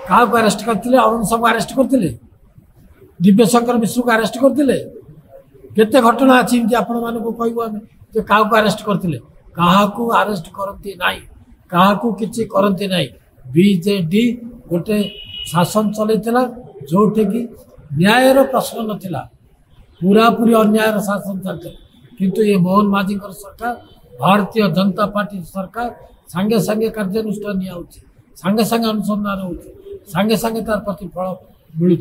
क्या अरेस्ट करते अरुण साहू अरेस्ट करते दिव्यशंकर मिश्र को अरेस्ट करते केते घटना अच्छी आपण मानक कहूँ आम क्या अरेस्ट करते क्या अरेस्ट करती ना क्या कि करती ना बीजेडी गोटे शासन चलता जोटे कि न्यायर प्रश्न नाला पूरा पूरी अन्याय शासन चलता किंतु ये मोहन माझी सरकार भारतीय जनता पार्टी सरकार सांगे सांगे कार्यानुष्ठान सांगे सांगे अनुसंधान हो सांगे सांगे तार प्रतिफल मिलूँ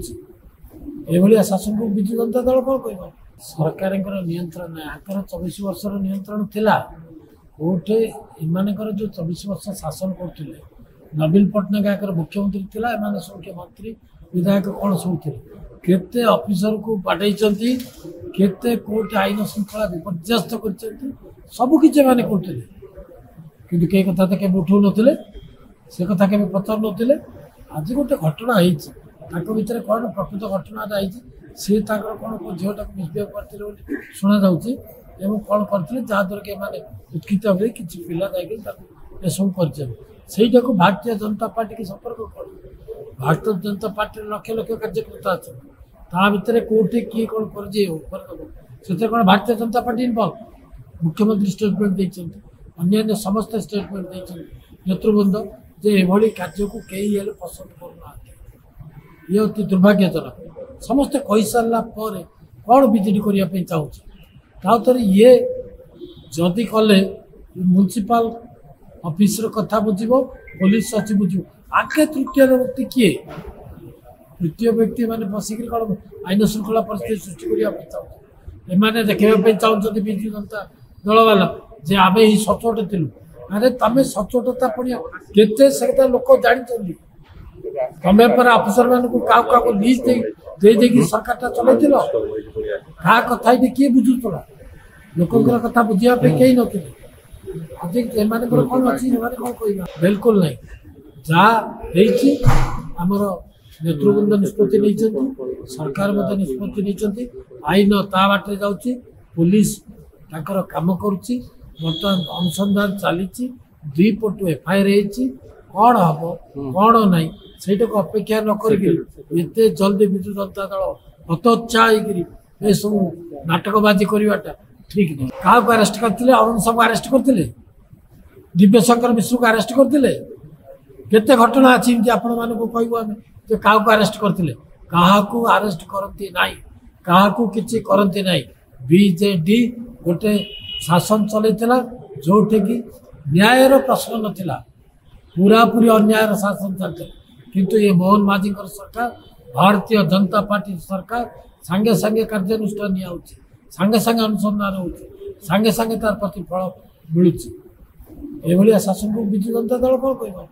ये शासन को विजु जनता दल कौन कह सरकार नियंत्रण ना आकर 24 वर्षर नियंत्रण थिला कोठे एमानकर जो 24 वर्ष शासन करते नवीन पट्टनायक आकर मुख्यमंत्री थिला एमाने सब मंत्री विधायक कौन सब थे केते ऑफिसर को बाटई केते कोर्ट आईन श्रृंखला विपर्यस्त कर सबकि माने करते किंतु कई कथा तो केवल उठौ नथिले से कथा के पचार नथिले आज गोटे घटना होती भितर कौन प्रकृत घटना सी कौन झीटा को मिसबिहेव करते शुणा जाऊँगी कौन करते जहाद्वारा कि मैंने उत्कित हुए किसी पिला जासबू कर भारतीय जनता पार्टी की संपर्क कौन भारतीय जनता पार्टी लक्ष लक्ष कार्यकर्ता अच्छा ता भितर कौटे किए कौन कर कौन भारतीय जनता पार्टी इनवल्व मुख्यमंत्री स्टेटमेंट देते अन्य समस्त स्टेटमेंट नेतृवृंद जे एभली कार्य को कई हेल्ले पसंद करना ये अति दुर्भाग्यजनक समस्ते कही सारा कौन बीजेडी करने चाहूँ ये जदि कले म्युनिसिपल ऑफिस कथा बुझो पुलिस सचिव बुझो आगे तृतीय व्यक्ति किए तृतीय व्यक्ति मैंने बसिक कौन आईन श्रृंखला परिस्थिति सृष्टि करने चाहूँ देखा चाहते विजु जनता दल वाला जे आम ही सचोट थिलु अरे तमें सचोटता पुणी के लोक जानी तमें पर अफिसर मान क्या लिज दे सरकार चल क्या कथा ये किए बुझुला लोकंर कथा बुझापी कहीं नथिले आज कौन अच्छी कौन कह बिल्कुल नहीं जहाँ आमर नेतृवृंद निष्पत्ति नहीं सरकार निष्पत्ति नहीं आईन ता बाटे जाऊँगी पुलिस ताकर काम करुच्ची बर्तमान अनुसंधान चली दुई पटु एफआईआर कौन हम कौन ना से अपेक्षा न करते जल्दी विजु जनता दल हतोत्साह हो सब नाटकबाजी करवाटा ठीक नहीं क्या अरेस्ट करते अरुण साहू अरेस्ट करते दिव्यशंकर मिश्र को अरेस्ट करते केते घटना अच्छी आपण मानक कहूँ आम क्या अरेस्ट करते क्या अरेस्ट करती ना क्या कि करती ना बीजेडी गोटे शासन चलता जोटे कि न्यायर प्रश्न नाला पूरा पूरी अन्याय शासन चलता किंतु ये मोहन माझी सरकार भारतीय जनता पार्टी सरकार सांगे सांगे कार्यानुष्ठान सांगे सांगे अनुसंधान हो सांगे सांगे तार प्रतिफल मिलूँ ये शासन को विजु जनता दल कौन कह